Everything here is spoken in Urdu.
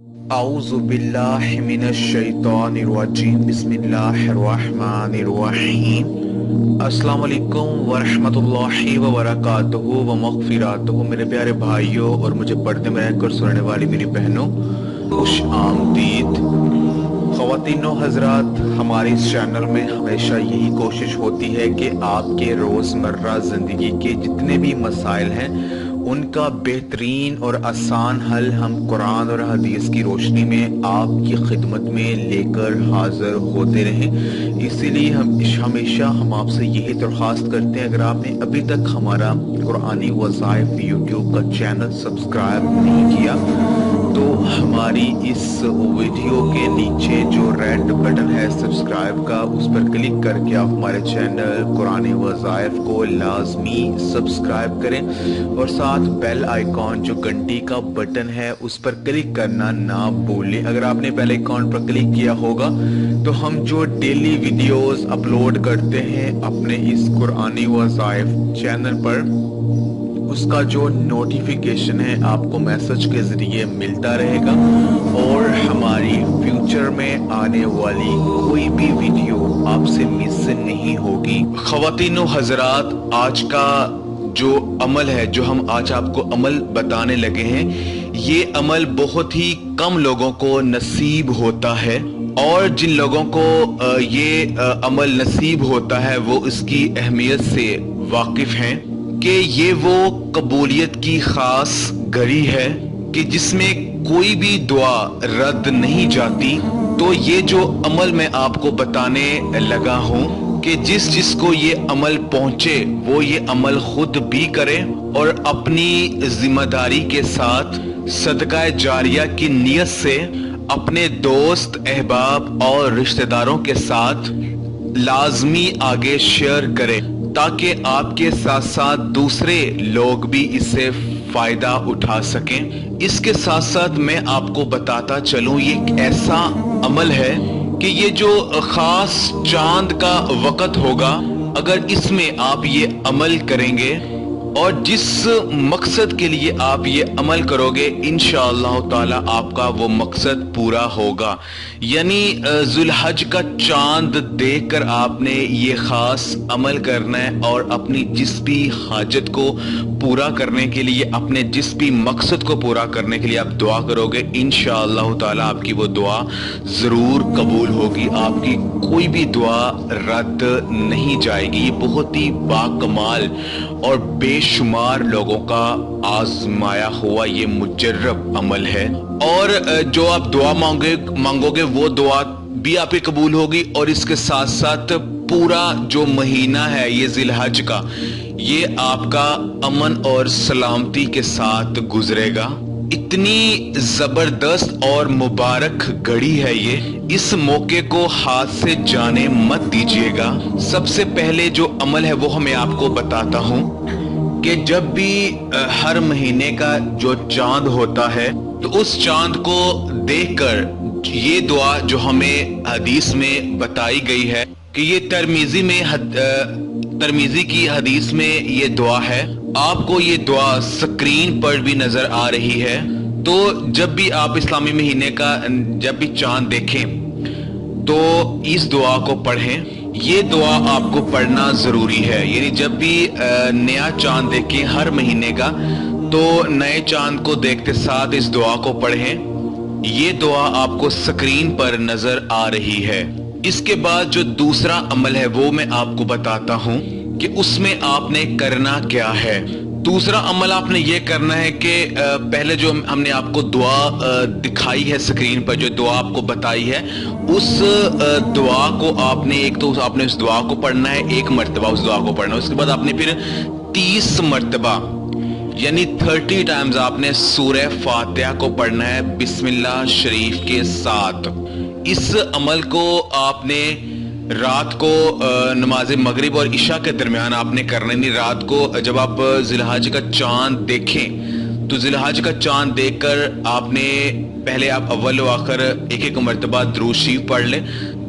اعوذ باللہ من الشیطان الرجیم بسم اللہ الرحمن الرحیم۔ السلام علیکم ورحمۃ اللہ وبرکاتہ و مغفراتہ۔ میرے پیارے بھائیوں اور مجھے پردے میں رہ کر سننے والی میری بہنوں، خوش آمدید۔ خواتین و حضرات، ہمارے اس چینل میں ہمیشہ یہی کوشش ہوتی ہے کہ آپ کے روزمرہ زندگی کے جتنے بھی مسائل ہیں ان کا بہترین اور آسان حل ہم قرآن اور حدیث کی روشنی میں آپ کی خدمت میں لے کر حاضر ہوتے رہیں۔ اسی لیے ہمیشہ ہم آپ سے یہی درخواست کرتے ہیں، اگر آپ نے ابھی تک ہمارا قرآنی وظائف یوٹیوب کا چینل سبسکرائب نہیں کیا تو ہماری اس ویڈیو کے نیچے جو ریڈ بٹن ہے سبسکرائب کا، اس پر کلک کر کے آپ ہمارے چینل قرآنی وظائف کو لازمی سبسکرائب کریں، اور ساتھ بیل آئیکن جو گھنٹی کا بٹن ہے اس پر کلک کرنا نہ بھولیں۔ اگر آپ نے بیل آئیکن پر کلک کیا ہوگا تو ہم جو ڈیلی ویڈیوز اپلوڈ کرتے ہیں اپنے اس قرآنی وظائف چینل پر، اس کا جو نوٹیفیکیشن ہے آپ کو میسج کے ذریعے ملتا رہے گا، اور ہماری فیوچر میں آنے والی کوئی بھی ویڈیو آپ سے مس نہیں ہوگی۔ خواتین و حضرات، آج کا جو عمل ہے، جو ہم آج آپ کو عمل بتانے لگے ہیں، یہ عمل بہت ہی کم لوگوں کو نصیب ہوتا ہے، اور جن لوگوں کو یہ عمل نصیب ہوتا ہے وہ اس کی اہمیت سے واقف ہیں کہ یہ وہ قبولیت کی خاص گھڑی ہے کہ جس میں کوئی بھی دعا رد نہیں جاتی۔ تو یہ جو عمل میں آپ کو بتانے لگا ہوں کہ جس کو یہ عمل پہنچے وہ یہ عمل خود بھی کرے، اور اپنی ذمہ داری کے ساتھ صدقہ جاریہ کی نیت سے اپنے دوست احباب اور رشتہ داروں کے ساتھ لازمی آگے شیئر کرے، تاکہ آپ کے ساتھ ساتھ دوسرے لوگ بھی اس سے فائدہ اٹھا سکیں۔ اس کے ساتھ ساتھ میں آپ کو بتاتا چلوں، یہ ایک ایسا عمل ہے کہ یہ جو خاص چاند کا وقت ہوگا، اگر اس میں آپ یہ عمل کریں گے اور جس مقصد کے لیے آپ یہ عمل کرو گے، انشاءاللہ تعالی آپ کا وہ مقصد پورا ہوگا۔ یعنی ذو الحج کا چاند دیکھ کر آپ نے یہ خاص عمل کرنا ہے، اور اپنی جس بھی حاجت کو پورا کرنے کے لیے، اپنے جس بھی مقصد کو پورا کرنے کے لیے آپ دعا کرو گے، انشاءاللہ تعالی آپ کی وہ دعا ضرور قبول ہوگی، آپ کی کوئی بھی دعا رد نہیں جائے گی۔ یہ بہت ہی باکمال اور بے شمار لوگوں کا آزمایا ہوا یہ مجرب عمل ہے، اور جو آپ دعا مانگو گے وہ دعا بھی آپ کی قبول ہوگی، اور اس کے ساتھ ساتھ پورا جو مہینہ ہے یہ ذی الحج کا، یہ آپ کا امن اور سلامتی کے ساتھ گزرے گا۔ اتنی زبردست اور مبارک گھڑی ہے یہ، اس موقع کو ہاتھ سے جانے مت دیجیے گا۔ سب سے پہلے جو عمل ہے وہ میں آپ کو بتاتا ہوں کہ جب بھی ہر مہینے کا جو چاند ہوتا ہے تو اس چاند کو دیکھ کر یہ دعا جو ہمیں حدیث میں بتائی گئی ہے کہ یہ ترمذی کی حدیث میں یہ دعا ہے، آپ کو یہ دعا سکرین پر بھی نظر آ رہی ہے۔ تو جب بھی آپ اسلامی مہینے کا جب بھی چاند دیکھیں تو اس دعا کو پڑھیں۔ یہ دعا آپ کو پڑھنا ضروری ہے، یعنی جب بھی نیا چاند دیکھیں ہر مہینے کا تو نئے چاند کو دیکھتے ساتھ اس دعا کو پڑھیں۔ یہ دعا آپ کو سکرین پر نظر آ رہی ہے۔ اس کے بعد جو دوسرا عمل ہے وہ میں آپ کو بتاتا ہوں کہ اس میں آپ نے کرنا کیا ہے۔ دوسرا عمل آپ نے یہ کرنا ہے کہ پہلے جو ہم نے آپ کو دعا دکھائی ہے سکرین پر، جو دعا آپ کو بتائی ہے، اس دعا کو آپ نے اس دعا کو پڑھنا ہے، ایک مرتبہ اس دعا کو پڑھنا ہے۔ اس کے بعد آپ نے پھر 30 مرتبہ یعنی 30 ٹائمز آپ نے سورہ فاتحہ کو پڑھنا ہے بسم اللہ شریف کے ساتھ۔ اس عمل کو آپ نے رات کو نماز مغرب اور عشاء کے درمیان آپ نے کرنا ہے۔ رات کو جب آپ ذی الحج کا چاند دیکھیں تو ذی الحج کا چاند دیکھ کر آپ نے پہلے آپ اول و آخر ایک مرتبہ درود شریف پڑھ لیں،